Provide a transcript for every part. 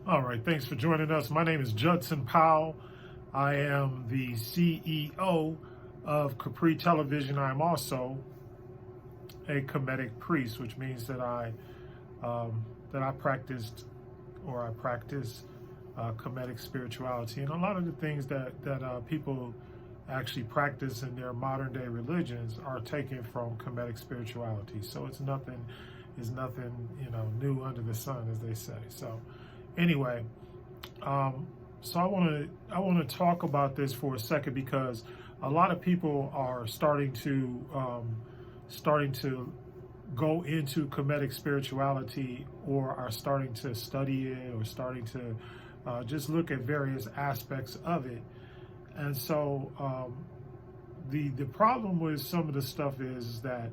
All right, thanks for joining us. My name is Judson Powell. I am the CEO of Capri Television. I am also a Khemetic priest, which means that I practiced or I practice Khemetic spirituality, and a lot of the things that people actually practice in their modern day religions are taken from Khemetic spirituality. So it's nothing new under the sun, as they say. So anyway, so I want to talk about this for a second, because a lot of people are starting to go into Khemetic spirituality, or are starting to study it, or starting to just look at various aspects of it. And so the problem with some of the stuff is that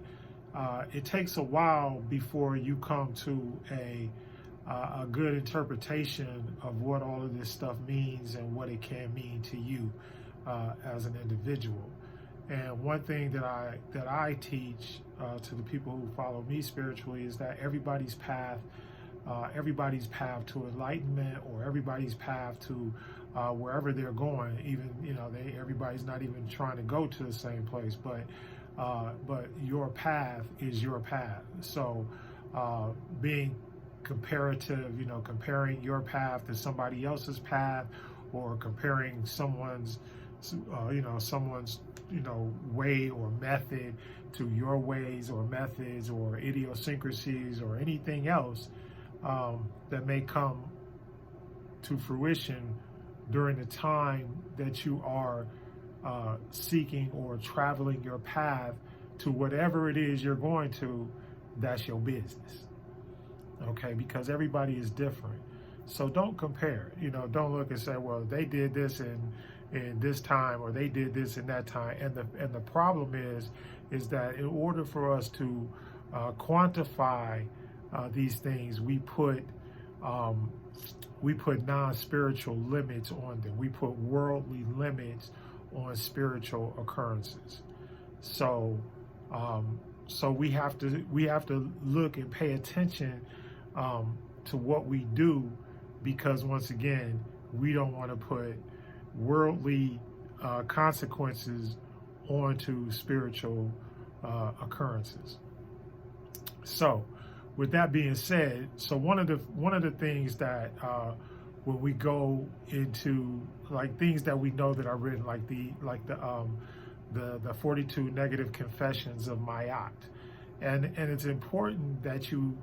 it takes a while before you come to a good interpretation of what all of this stuff means and what it can mean to you as an individual. And one thing that I teach to the people who follow me spiritually is that everybody's path to enlightenment, or everybody's path to wherever they're going, even everybody's not even trying to go to the same place, but your path is your path. So being comparative, comparing your path to somebody else's path, or comparing someone's way or method to your ways or methods or idiosyncrasies or anything else that may come to fruition during the time that you are seeking or traveling your path to whatever it is you're going to. That's your business, okay? Because everybody is different. So don't compare. Don't look and say, well, they did this in this time, or they did this in that time. And the problem is that in order for us to quantify these things, we put non-spiritual limits on them. We put worldly limits on spiritual occurrences. So we have to look and pay attention to what we do, because once again, we don't want to put worldly consequences onto spiritual occurrences. So with that being said, so one of the things that when we go into like things that we know that are written, like the 42 negative confessions of Mayat, and it's important that you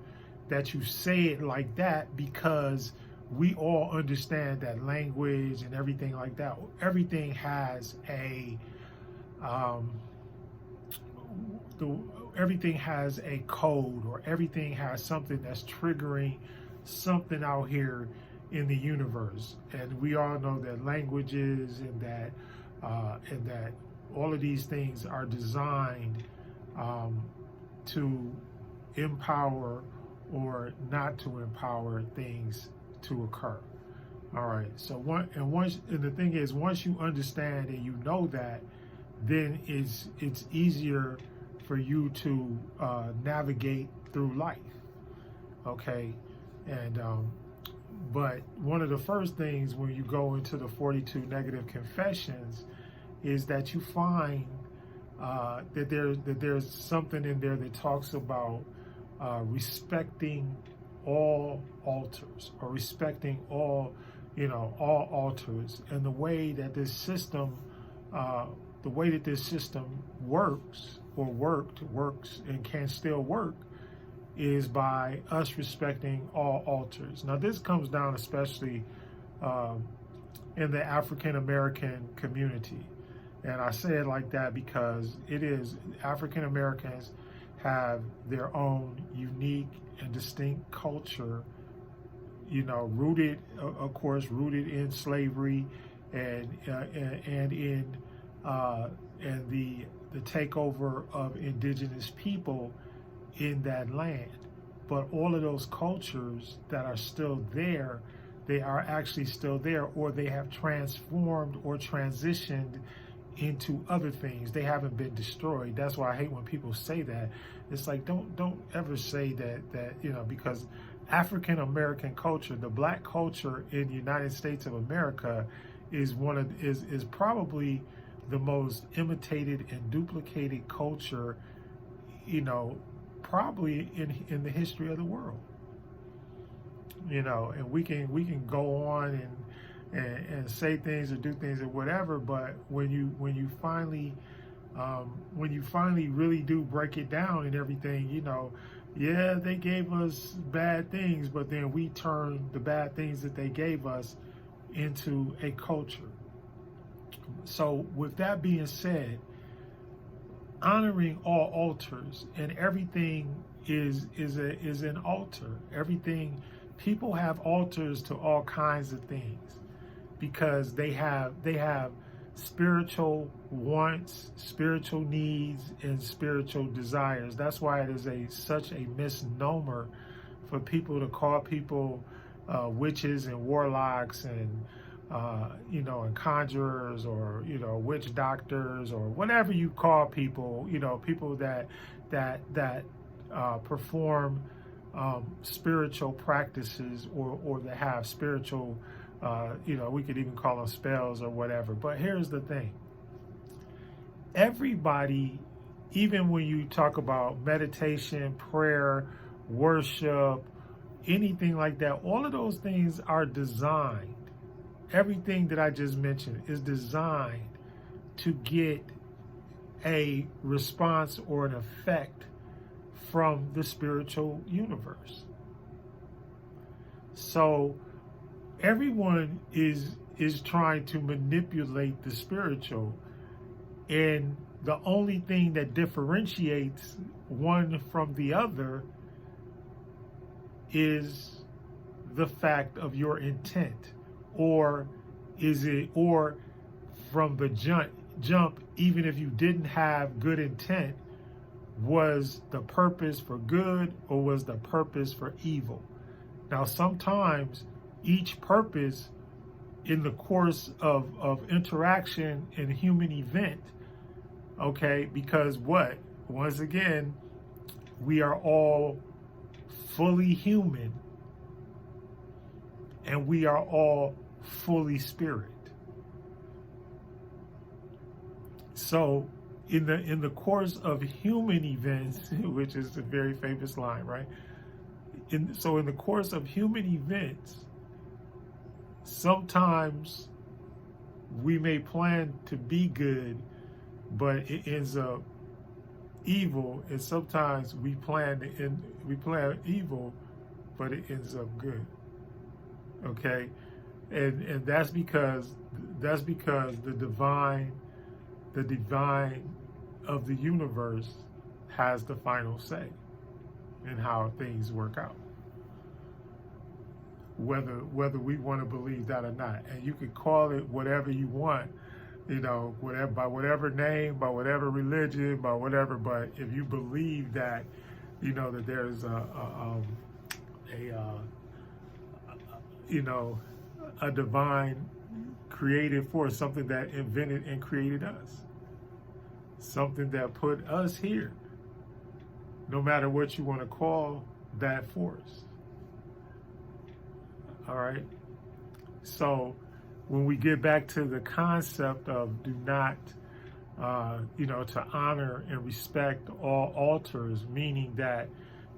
say it like that, because we all understand that language and everything like that, everything has everything has a code, or everything has something that's triggering something out here in the universe. And we all know that languages and that all of these things are designed to empower or not to empower things to occur. All right. So the thing is, once you understand and you know that, then it's easier for you to navigate through life. Okay. And but one of the first things when you go into the 42 negative confessions is that you find that there's something in there that talks about respecting all altars, or respecting all altars, and the way that this system works, or works and can still work, is by us respecting all altars. Now, this comes down especially in the African American community. And I say it like that because African Americans have their own unique and distinct culture, rooted in slavery and in the takeover of indigenous people in that land. But all of those cultures that are still there, they are actually still there, or they have transformed or transitioned into other things. They haven't been destroyed. That's why I hate when people say that. It's like, don't ever say that because African American culture, the black culture in the United States of America, is probably the most imitated and duplicated culture, probably in the history of the world. And we can go on and say things or do things or whatever, but when you finally really do break it down and everything, yeah, they gave us bad things, but then we turn the bad things that they gave us into a culture. So with that being said, honoring all altars, and everything is an altar. Everything, people have altars to all kinds of things because they have spiritual wants, spiritual needs, and spiritual desires. That's why it is such a misnomer for people to call people witches and warlocks and and conjurers, or witch doctors, or whatever you call people. People that perform spiritual practices, or that have spiritual. We could even call them spells or whatever. But here's the thing. Everybody, even when you talk about meditation, prayer, worship, anything like that, all of those things are designed. Everything that I just mentioned is designed to get a response or an effect from the spiritual universe. So everyone is trying to manipulate the spiritual, and the only thing that differentiates one from the other is the fact of your intent, or from the jump, even if you didn't have good intent, was the purpose for good or was the purpose for evil? Now, sometimes each purpose in the course of interaction in human event, okay, because once again, we are all fully human and we are all fully spirit. So in the course of human events, which is a very famous line, right? In the course of human events, sometimes we may plan to be good, but it ends up evil, and sometimes we plan evil, but it ends up good. Okay, and that's because the divine of the universe has the final say in how things work out, whether we want to believe that or not. And you can call it whatever you want, whatever, by whatever name, by whatever religion, by whatever. But if you believe that, that there's a divine creative force, something that invented and created us, something that put us here, no matter what you want to call that force. All right. So when we get back to the concept of do not, to honor and respect all altars, meaning that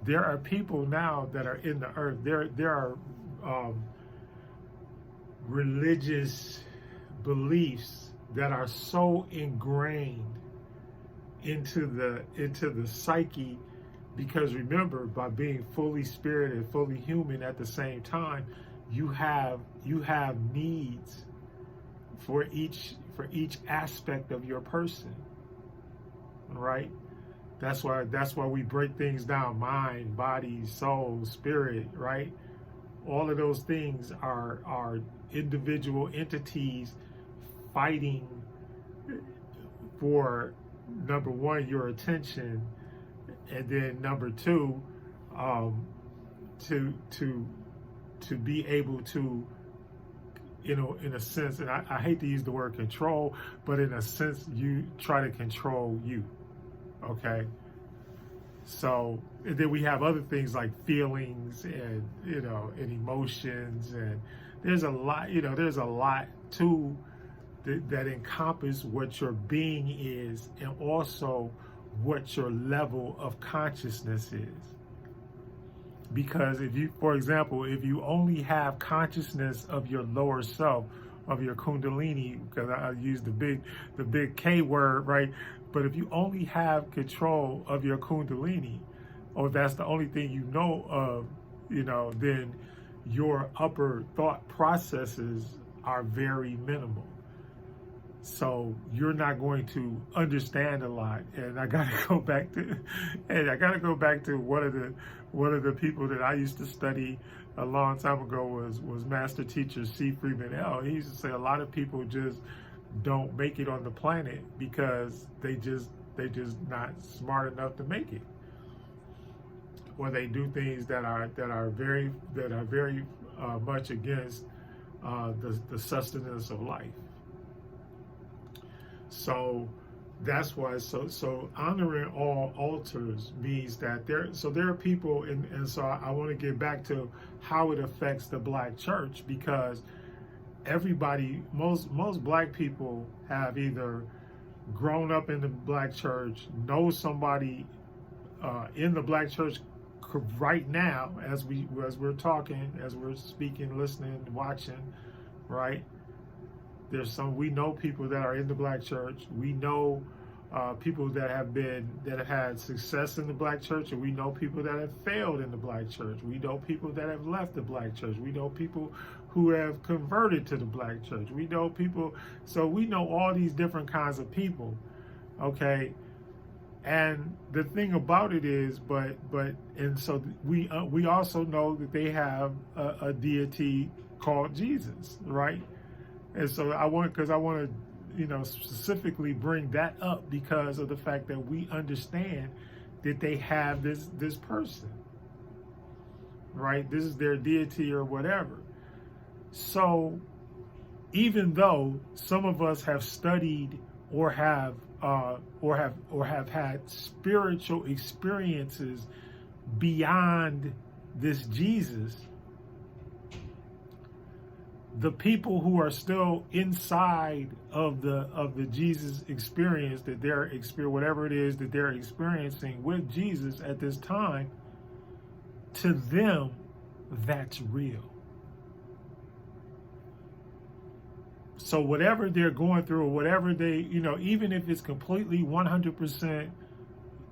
there are people now that are in the earth. There are religious beliefs that are so ingrained into the psyche, because remember, by being fully spirit and fully human at the same time, you have needs for each aspect of your person, right? That's why we break things down: mind, body, soul, spirit, right? All of those things are individual entities fighting for, number one, your attention, and then number two, to be able to, in a sense, and I hate to use the word control, but in a sense, you try to control you, okay? So, and then we have other things like feelings and, and emotions. And there's a lot, there's a lot to that encompass what your being is, and also what your level of consciousness is. Because if you, for example, if you only have consciousness of your lower self, of your kundalini, because I use the big K word, right? But if you only have control of your kundalini, or that's the only thing you know of, then your upper thought processes are very minimal. So you're not going to understand a lot. And I gotta go back to one of the people that I used to study a long time ago was Master Teacher C. Freeman L. He used to say a lot of people just don't make it on the planet because they just not smart enough to make it, or they do things that are very much against the sustenance of life. So that's why, so honoring all altars means that there are people, and so I want to get back to how it affects the Black church, because everybody, most Black people have either grown up in the Black church, know somebody in the Black church right now, as we're talking, as we're speaking, listening, watching, right? We know people that are in the Black church. We know people that have had success in the Black church, and we know people that have failed in the Black church. We know people that have left the Black church. We know people who have converted to the Black church. We know people, so we know all these different kinds of people, okay? And the thing about it is, and so we also know that they have a deity called Jesus, right? And so I want to, specifically bring that up because of the fact that we understand that they have this person, right? This is their deity or whatever. So even though some of us have studied or have had spiritual experiences beyond this Jesus, the people who are still inside of the Jesus experience that they're whatever it is that they're experiencing with Jesus at this time, to them, that's real. So whatever they're going through, or whatever they, even if it's completely 100%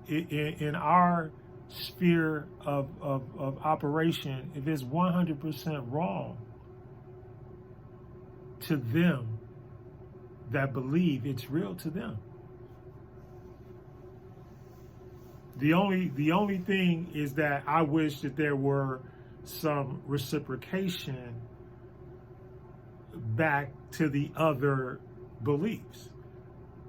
in our sphere of operation, if it's 100% wrong, to them that believe, it's real to them. The only thing is that I wish that there were some reciprocation back to the other beliefs,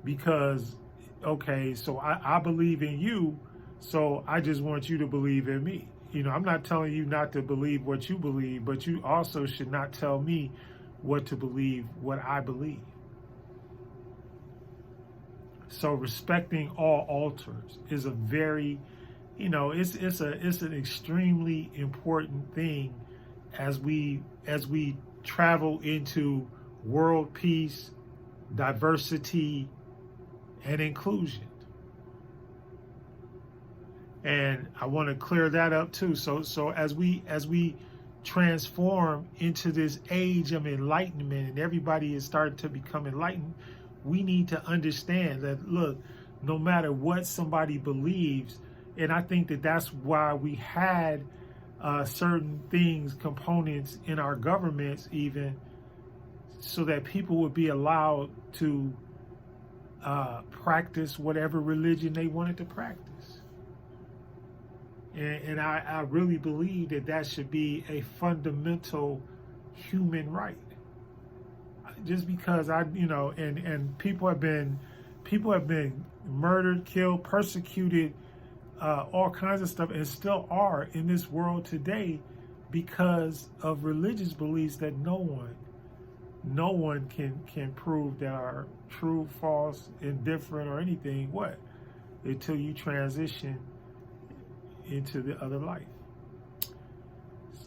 because okay, so I believe in you, so I just want you to believe in me. I'm not telling you not to believe what you believe, but you also should not tell me what to believe, what I believe. So respecting all altars is a very, it's an extremely important thing as we travel into world peace, diversity, and inclusion. And I want to clear that up too. So as we transform into this age of enlightenment, and everybody is starting to become enlightened, we need to understand that, look, no matter what somebody believes, and I think that that's why we had certain things, components in our governments, even so that people would be allowed to practice whatever religion they wanted to practice. And I really believe that should be a fundamental human right. Just because and people have been murdered, killed, persecuted, all kinds of stuff, and still are in this world today because of religious beliefs that no one can prove that are true, false, indifferent, or anything. What? Until you transition into the other life.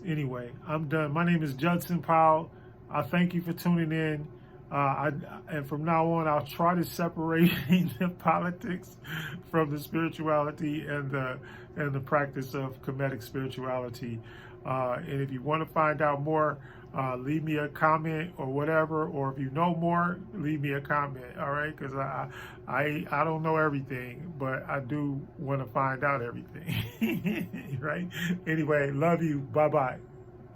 Anyway, I'm done. My name is Judson Powell. I thank you for tuning in. And from now on, I'll try to separate the politics from the spirituality and the practice of Khemetic spirituality. And if you want to find out more, leave me a comment or whatever. Or if you know more, leave me a comment. All right, because I don't know everything, but I do want to find out everything. Right? Anyway, love you. Bye bye.